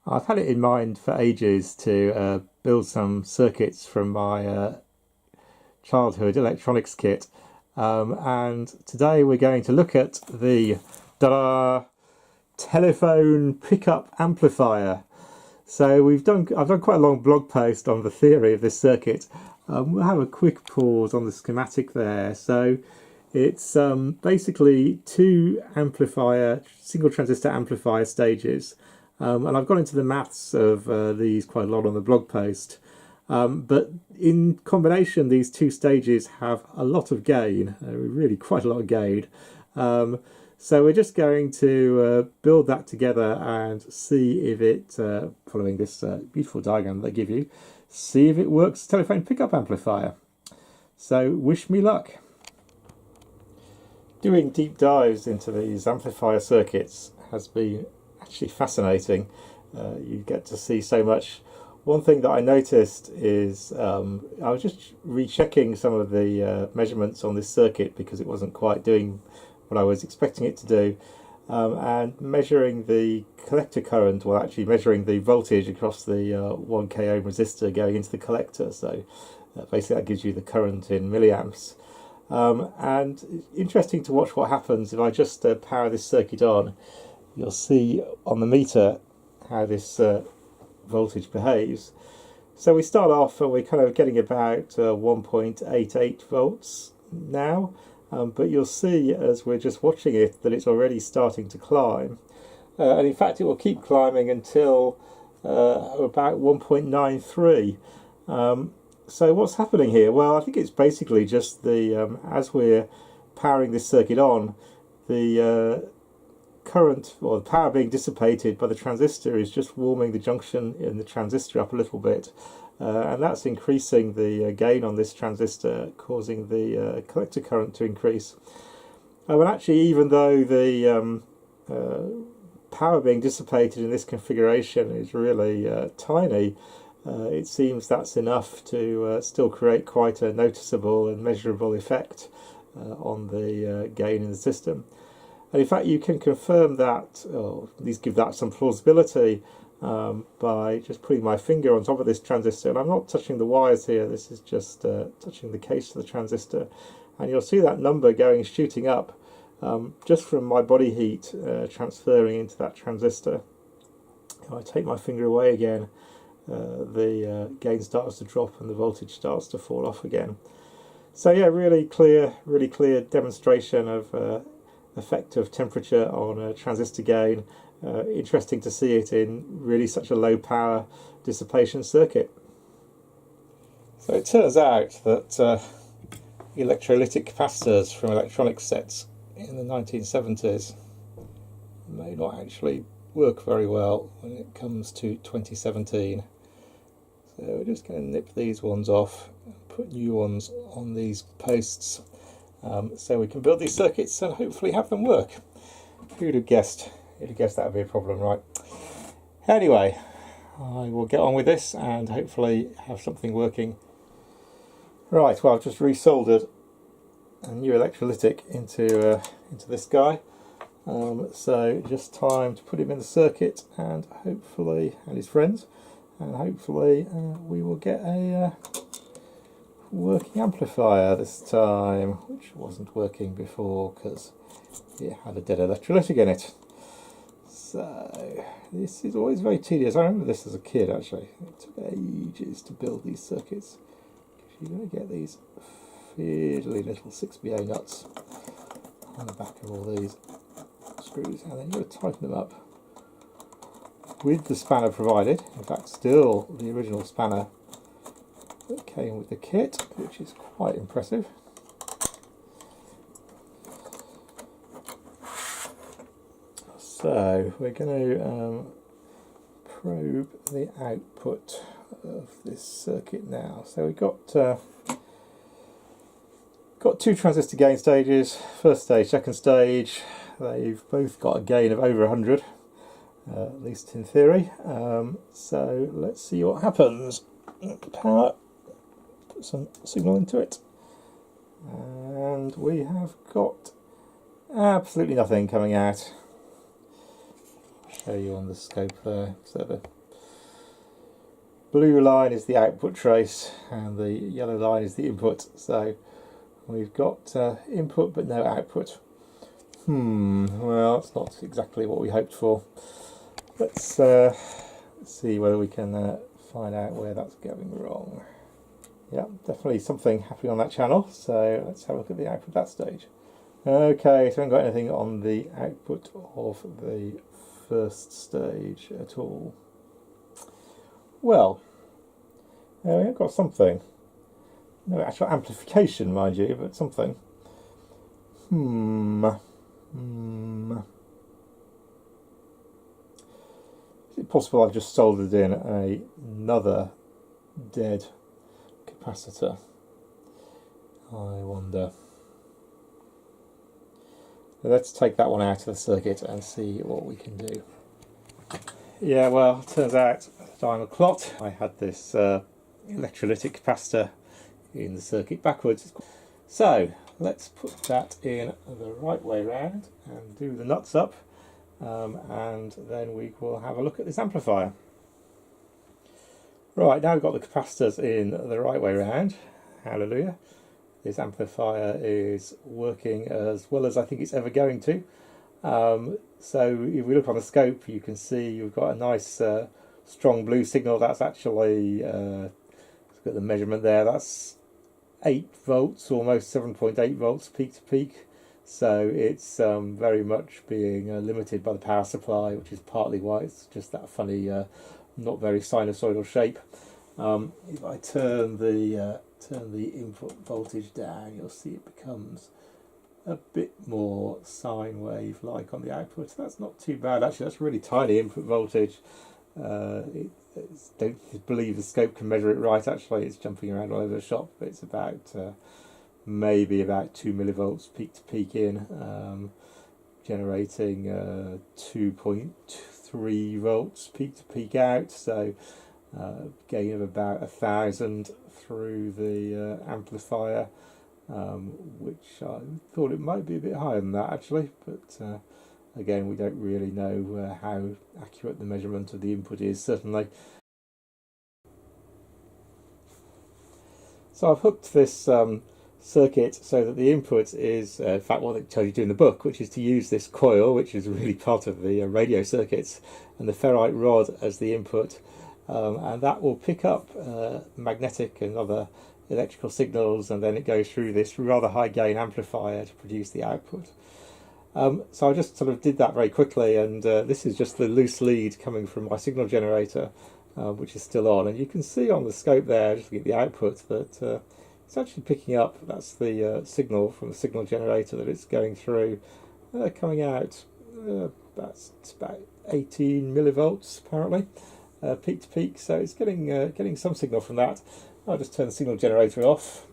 I've had it in mind for ages to build some circuits from my childhood electronics kit, and today we're going to look at the telephone pickup amplifier. So I've done quite a long blog post on the theory of this circuit. We'll have a quick pause on the schematic there. So it's basically two single transistor amplifier stages. And I've gone into the maths of these quite a lot on the blog post. But in combination, these two stages have a lot of gain, really quite a lot of gain. So we're just going to build that together and see if it, following this beautiful diagram they give you, see if it works as a telephone pickup amplifier. So wish me luck. Doing deep dives into these amplifier circuits has been actually fascinating. You get to see so much. One thing that I noticed is I was just rechecking some of the measurements on this circuit because it wasn't quite doing what I was expecting it to do, and measuring the collector current, well actually measuring the voltage across the 1k ohm resistor going into the collector. So basically that gives you the current in milliamps. And it's interesting to watch what happens if I just power this circuit on. You'll see on the meter how this voltage behaves. So we start off and we're kind of getting about 1.88 volts now, but you'll see as we're just watching it that it's already starting to climb, and in fact it will keep climbing until about 1.93. So what's happening here? Well, I think it's basically just the as we're powering this circuit on, the current or the power being dissipated by the transistor is just warming the junction in the transistor up a little bit, and that's increasing the gain on this transistor, causing the collector current to increase. And actually, even though the power being dissipated in this configuration is really tiny, it seems that's enough to still create quite a noticeable and measurable effect on the gain in the system. And in fact, you can confirm that, or at least give that some plausibility, by just putting my finger on top of this transistor. And I'm not touching the wires here, this is just touching the case of the transistor. And you'll see that number shooting up just from my body heat transferring into that transistor. If I take my finger away again, the gain starts to drop and the voltage starts to fall off again. So yeah, really clear demonstration of effect of temperature on transistor gain. Interesting to see it in really such a low power dissipation circuit. So it turns out that electrolytic capacitors from electronic sets in the 1970s may not actually work very well when it comes to 2017. So we're just going to nip these ones off and put new ones on these posts, so we can build these circuits and hopefully have them work. Who'd have guessed? Who'd have guessed that would be a problem, right? Anyway, I will get on with this and hopefully have something working. Right, well, I've just resoldered a new electrolytic into this guy. So just time to put him in the circuit and his friends, and hopefully we will get a working amplifier this time, which wasn't working before because it had a dead electrolytic in it. So this is always very tedious. I remember this as a kid actually. It took ages to build these circuits. You're going to get these fiddly little 6BA nuts on the back of all these screws, and then you've got to tighten them up with the spanner provided. In fact, still the original spanner that came with the kit, which is quite impressive. So we're going to probe the output of this circuit now. So we've got two transistor gain stages, first stage, second stage. They've both got a gain of over 100, at least in theory. So let's see what happens. Power, put some signal into it, and we have got absolutely nothing coming out. Show you on the scope there. So blue line is the output trace and the yellow line is the input. So we've got input but no output. Well, that's not exactly what we hoped for. Let's see whether we can find out where that's going wrong. Yeah, definitely something happening on that channel, so let's have a look at the output at that stage. Okay, so I haven't got anything on the output of the first stage at all. Well, we've got something. No actual amplification, mind you, but something. Is it possible I've just soldered in another dead capacitor? I wonder. Let's take that one out of the circuit and see what we can do. Yeah, well, turns out at the time of clot I had this electrolytic capacitor in the circuit backwards. So let's put that in the right way round and do the nuts up, and then we will have a look at this amplifier. Right, now we've got the capacitors in the right way round. Hallelujah. This amplifier is working as well as I think it's ever going to. So if we look on the scope, you can see you've got a nice strong blue signal. That's actually, let's get the measurement there, that's 8 volts, almost 7.8 volts peak to peak. So it's very much being limited by the power supply, which is partly why it's just that funny, not very sinusoidal shape. If I turn the input voltage down, you'll see it becomes a bit more sine wave like on the output. That's not too bad actually. That's really tiny input voltage. Don't believe the scope can measure it right. Actually, it's jumping around all over the shop. But it's about maybe about 2 millivolts peak to peak in, generating 2.3 volts peak to peak out. So gain of about 1,000 through the amplifier, which I thought it might be a bit higher than that actually, but again we don't really know how accurate the measurement of the input is, certainly. So I've hooked this circuit so that the input is, in fact, what it tells you to do in the book, which is to use this coil, which is really part of the radio circuits, and the ferrite rod as the input. And that will pick up magnetic and other electrical signals, and then it goes through this rather high gain amplifier to produce the output. So I just sort of did that very quickly, and this is just the loose lead coming from my signal generator, which is still on, and you can see on the scope there, just to get the output, that it's actually picking up. That's the signal from the signal generator that it's going through, coming out. That's about 18 millivolts apparently. Peak to peak, so it's getting some signal from that. I'll just turn the signal generator off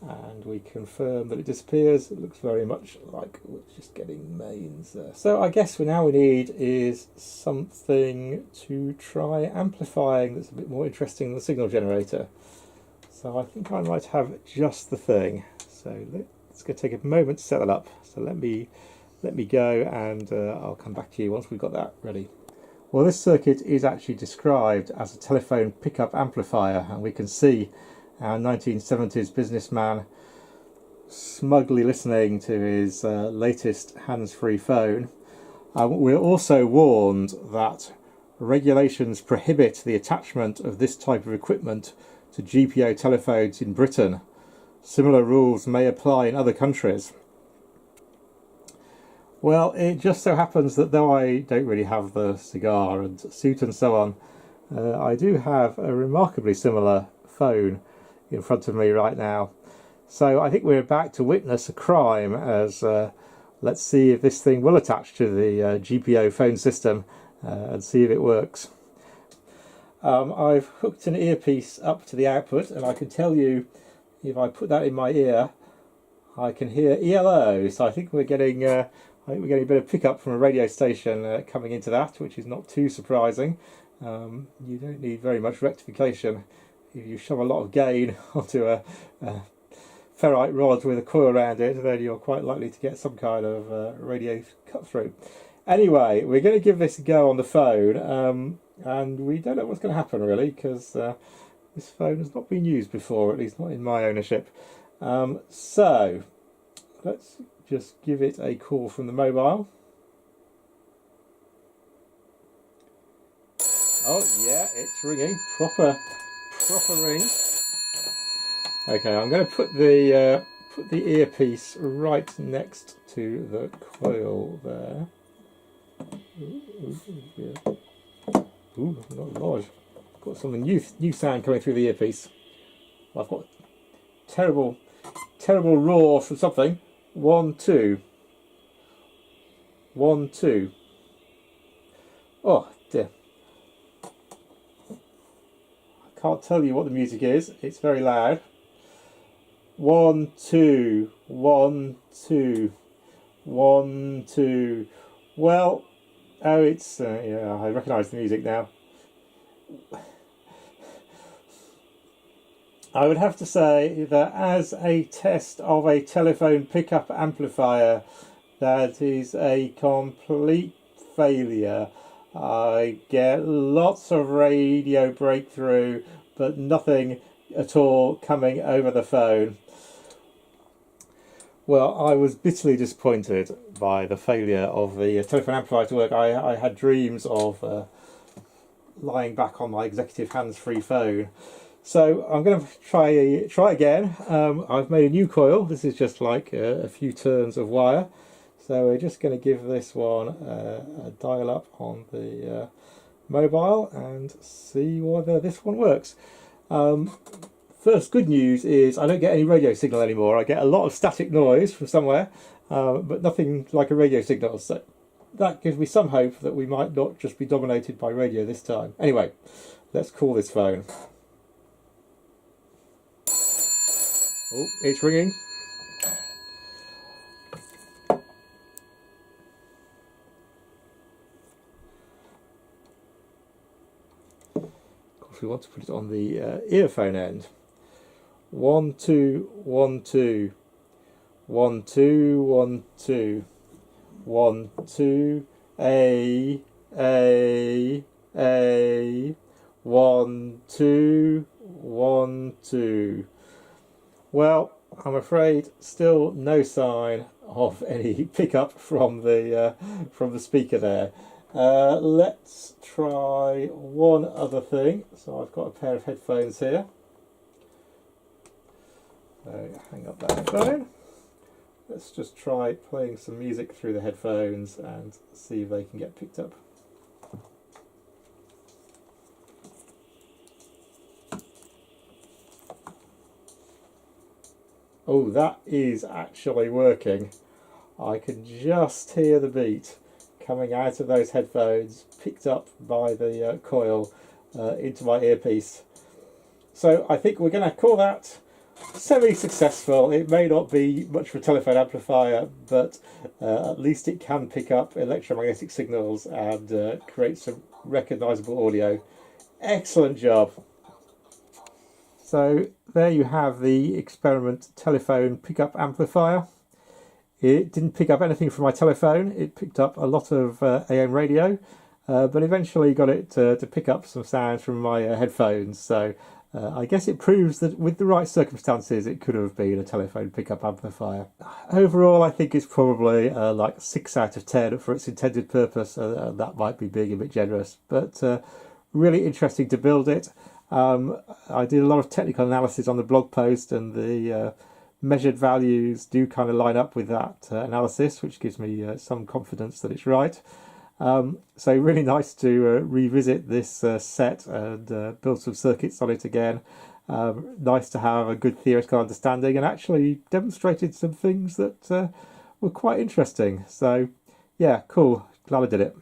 and we confirm that it disappears. It looks very much like we're just getting mains there. So I guess now we need is something to try amplifying that's a bit more interesting than the signal generator. So I think I might have just the thing. So let's go take a moment to set that up. So let me go, and I'll come back to you once we've got that ready. Well, this circuit is actually described as a telephone pickup amplifier, and we can see our 1970s businessman smugly listening to his latest hands-free phone. We're also warned that regulations prohibit the attachment of this type of equipment to GPO telephones in Britain. Similar rules may apply in other countries. Well, it just so happens that though I don't really have the cigar and suit and so on, I do have a remarkably similar phone in front of me right now. So I think we're about to witness a crime, as let's see if this thing will attach to the GPO phone system and see if it works. I've hooked an earpiece up to the output, and I can tell you if I put that in my ear I can hear ELO, so I think we're getting a bit of pickup from a radio station coming into that, which is not too surprising. You don't need very much rectification. If you shove a lot of gain onto a ferrite rod with a coil around it, then you're quite likely to get some kind of radio cut through. Anyway, we're going to give this a go on the phone, and we don't know what's going to happen really, because this phone has not been used before, at least not in my ownership. So let's just give it a call from the mobile. Oh yeah, it's ringing. Proper ring. Okay, I'm going to put the earpiece right next to the coil there. Ooh, not large. Got some new sound coming through the earpiece. I've got terrible roar from something. 1, 2. 1, 2. Oh dear. I can't tell you what the music is. It's very loud. 1, 2. 1, 2. 1, 2. Well, oh, it's yeah. I recognise the music now. I would have to say that as a test of a telephone pickup amplifier, that is a complete failure. I get lots of radio breakthrough, but nothing at all coming over the phone. Well, I was bitterly disappointed by the failure of the telephone amplifier to work. I had dreams of lying back on my executive hands-free phone. So I'm going to try again. I've made a new coil. This is just like a few turns of wire. So we're just going to give this one a dial up on the mobile and see whether this one works. First good news is I don't get any radio signal anymore. I get a lot of static noise from somewhere, but nothing like a radio signal. So that gives me some hope that we might not just be dominated by radio this time. Anyway, let's call this phone. Oh, it's ringing. Of course, we want to put it on the earphone end. 1, 2, 1, 2. 1, 2, 1, 2. 1, 2. A. 1, 2. 1, 2. Well, I'm afraid still no sign of any pickup from the speaker there. Let's try one other thing. So I've got a pair of headphones here. So hang up that headphone. Let's just try playing some music through the headphones and see if they can get picked up. Oh, that is actually working. I can just hear the beat coming out of those headphones, picked up by the coil into my earpiece. So I think we're going to call that semi-successful. It may not be much for a telephone amplifier, but at least it can pick up electromagnetic signals and create some recognisable audio. Excellent job. So there you have the experiment telephone pickup amplifier. It didn't pick up anything from my telephone. It picked up a lot of AM radio, but eventually got it to pick up some sounds from my headphones. So I guess it proves that with the right circumstances, it could have been a telephone pickup amplifier. Overall, I think it's probably like 6 out of 10 for its intended purpose. That might be being a bit generous, but really interesting to build it. I did a lot of technical analysis on the blog post, and the measured values do kind of line up with that analysis, which gives me some confidence that it's right. So really nice to revisit this set and build some circuits on it again. Nice to have a good theoretical understanding, and actually demonstrated some things that were quite interesting. So yeah, cool. Glad I did it.